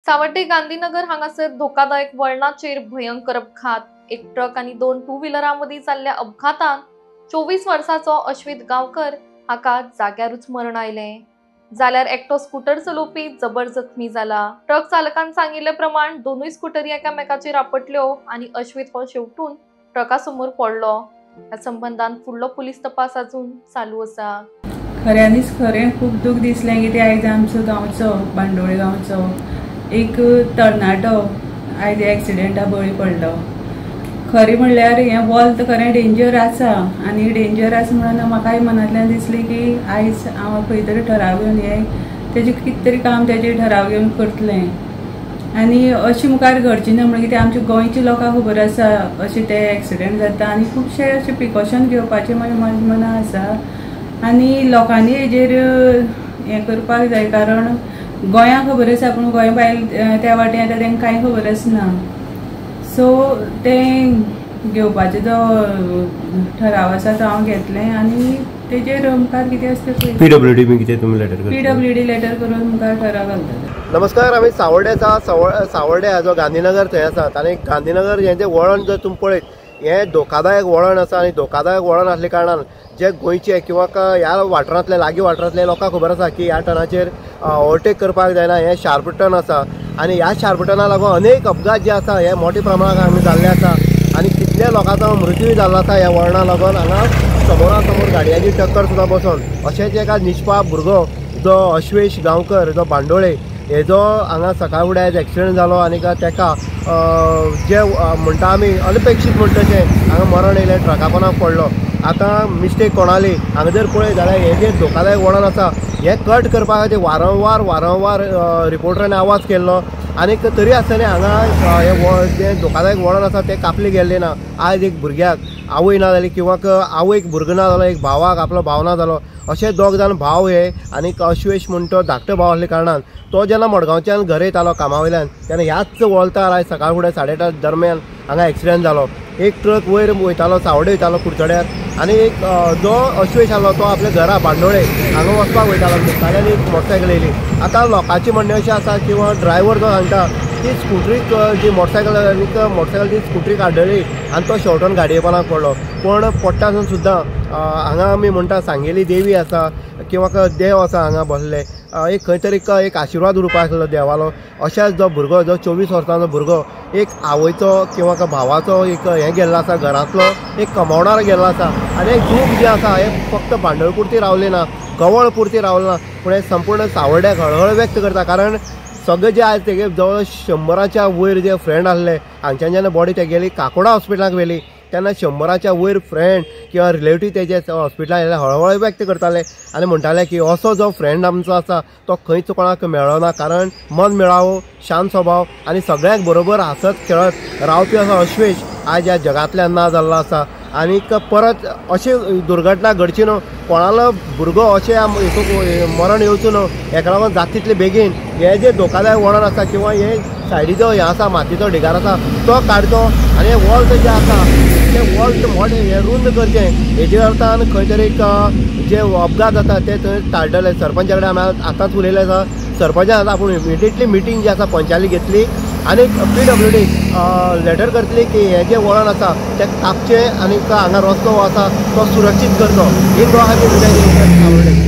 सावड्डे गांधीनगर हांगासर धोकादायक वळणाचेर भयंकर अपघात। एक ट्रक आणि दोन टू व्हीलरांमदी जाल्ल्या अपघातांत 24 वर्साचो अश्वित गांवकर हाका जाग्यारूच मरण आयले। जाल्यार एकटो स्कूटर चलोवपी जबर जखमी जाला। ट्रक चालकान सांगिल्ले प्रमाण दोनूय स्कूटरी एकामेकाचेर आपटल्यो आणि अश्वित हो शेवटून ट्रका समोर पडलो। ह्या संबंधान फुडलो पुलीस तपास अजून चालू आसा। खऱ्यांनीच खरें खूब दूख दिसलें की आयज आमचो गांवचो बांडोळे गांवचो एक तरणाटो आयज एक्सिडेंटा बळी पडलो। खरें म्हणल्यार हें वॉल तर खरें डेंजर आसा आनी डेंजर आसा म्हणून म्हाकाय मनांतल्यान दिसलें की आयज हांव खंय तरी ठराव घेवन हें तेजें कितें तरी काम तेजें ठराव घेवन करतलें आनी अशें मुखार घडचें ना म्हणून कितें आमच्या गोंयच्या लोकांक खबर आसा अशें ते एक्सिडेंट जाता आनी खुबशे अशें प्रिकॉशन घेवपाचें म्हाज्या मनां आसा आनी लोकांनी हेजेर हें करपाक जाय कारण गोंयांक खबर आसा पूण गोंय भायर त्या वाटेन येता तांकां कांय खबर आसना। सो तें घेवपाचो जो ठराव आसा तो हांव घेतलें आनी तेजेर मुखार कितें आसता पळय पीडब्ल्यूडी बी कितें तुमी लेटर करता पीडब्ल्यूडी लेटर करून मुखार ठराव घालतले। नमस्कार, आमी सावड्डे हा जो गांधीनगर थंय आसात आनी गांधीनगर हें जें वळण जर तुमी पळयत हें धोकादायक वळण आसा आनी धोकादायक वळण आसल्या कारणान जे गोंयचे किंवा ह्या वाठारांतले लागीं वाठारांतले लोकांक खबर आसा की ह्या टर्नाचेर ओवरटेक करपाक जायना। हें शार्प टर्न आसा आनी ह्या शार्प टर्ना लागून अनेक अपघात जे आसा हे मोठ्या प्रमाणात हांगा जाल्ले आसा आनी कितल्या लोकांचो मृत्यूय जाल्लो आसा ह्या वळणा लागून। हांगा समोरासमोर गाडयांची टक्कर सुद्दां बसून अशेंच एका निश्पाप भुरगो जो अश्वेश गांवकर जो बांडोळे हेजो हांगा सकाळ फुडें आयज एक्सिडेंट जालो आनी ताका जे म्हणटा आमी अनपेक्षीत म्हणटा तशें हांगा मरण येयलें, ट्रका पोंदाक पडलो। आतां मिस्टेक कोणाली हांगा जर पळयत जाल्यार हें जें धोकादायक वळण आसा हें कट करपा खातीर वारंवार रिपोर्टरांनी आवाज केल्लो आनी तरी आसतना हांगा हें जें धोकादायक वळण आसा तें कापलें गेल्लें ना। आयज एक भुरग्याक आवय ना जाली किंवा आवयक भुरगो ना जालो, एक भावाक आपलो भाव ना जालो, अशे दोग जाण भाव हे आनी अश्वेश म्हण तो धाकटो भाव आसल्या कारणान तो जेन्ना मडगांवच्यान घरा येतालो कामा वयल्यान तेन्ना ह्याच वळतार आयज सकाळ फुडें 8:30 दरम्यान हांगा एक्सिडेंट जालो। एक ट्रक वयर वयतालो सावड्डे वयतालो कुडचड्यार आनी एक जो अश्वेश आसलो तो आपल्या घरा बांडोळे हांगा वचपाक वयतालो, ताणें एक मोटरसायकल येयली। आतां लोकांची म्हणणें अशें आसा किंवा ड्रायव्हर जो सांगता ती स्कुटरीक जी मोटरसायकल स्कुटरी काडली आनी तो शेवटून गाडये पोंदाक पडलो। पूण पडटा सुद्दां हांगा आमी म्हणटा सांगेली देवी आसा किंवा देव आसा हांगा बसले एक खंय तरी एक आशिर्वाद उरपाक आसलो देवालो। अशाच जो भुरगो जो 24 वर्सांचो भुरगो एक आवयचो किंवा भावाचो एक हें गेल्लो आसा, घरांतलो एक कमावणार गेल्लो आसा आनी एक दूख जें आसा हें फक्त बांडोळ पुरती रावलें ना, कवळ पुरती रावलें ना पूण हें संपूर्ण सावड्ड्याक हळहळ व्यक्त करता। कारण सगळे जे आयज तेगे जवळ 100च्या वयर जे फ्रेंड आसले हांगच्यान जेन्ना बॉडी ते गेली काकोडा हॉस्पिटलाक व्हेली तेन्ना 100च्या वयर फ्रेंड किंवा रिलेटिव्ह तेजे हॉस्पिटलाक येयले हळहळ व्यक्त करताले आनी म्हणटाले की असो जो फ्रेंड आमचो आसा तो खंयच कोणाक मेळना। कारण मन मेळावो, शांत स्वभाव आनी सगळ्यांक बरोबर हांसत खेळत रावपी असो अश्वेश आयज ह्या जगांतल्यान ना जाल्लो आसा। आनीक परत अशी दुर्घटना घडची न्हू, कोणालो भुरगो अशें मरण येवचो न्हू, हेका लागून जाता तितले बेगीन हें जें धोकादायक वळण आसा किंवा हें सायडीचो हें आसा मातयेचो ढिगार आसा तो काडचो आनी हें वॉल्ट जें आसा तें वॉल्ट मोठें हें रुंद करचें हेजे अर्थान खंय तरी जे अपघात जाता ते थंय टाळटले। सरपंचा कडेन आमी आतांच उलयलें आसा, सरपंचान आपूण इमिडिएटली मिटींग जी आसा पंचायती घेतली आनी पीडब्ल्यूडी लेटर करतली की हें जें वळण आसा तें कापचें आनी हांगा रस्तो आसा तो सुरक्षीत करचो ही दोन खातीर